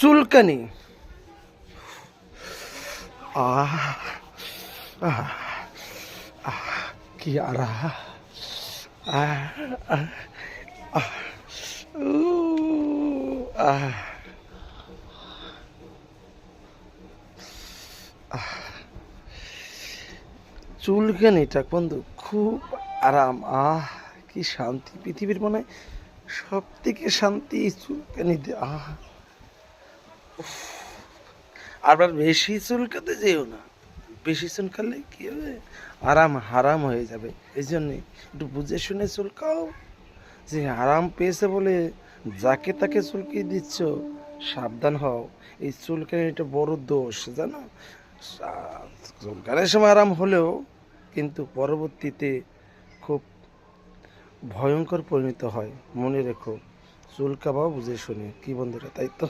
চুলকানি। আহ আহ আহ কি আরা আহ আহ আহ উ আহ চুলকানিটা বন্ধু খুব আরাম। কি শান্তি, পৃথিবীর মনে হয় সব থেকে শান্তি চুলকানিতে। আবার বেশি চুলকাতে যেও না, বেশি চুলকালে কি হবে, আরাম হারাম হয়ে যাবে। এই জন্যে একটু বুঝে শুনে চুলকাও। যে আরাম পেয়েছে বলে যাকে তাকে চুলকিয়ে দিচ্ছ, সাবধান হও। এই চুলকানিটা বড় দোষ জানো। চুলকানির সময় আরাম হলেও কিন্তু পরবর্তীতে খুব ভয়ঙ্কর পরিণত হয়। মনে রেখো, চুলকাবাও বুঝে শুনে, কি বন্ধুরা, তাই তো?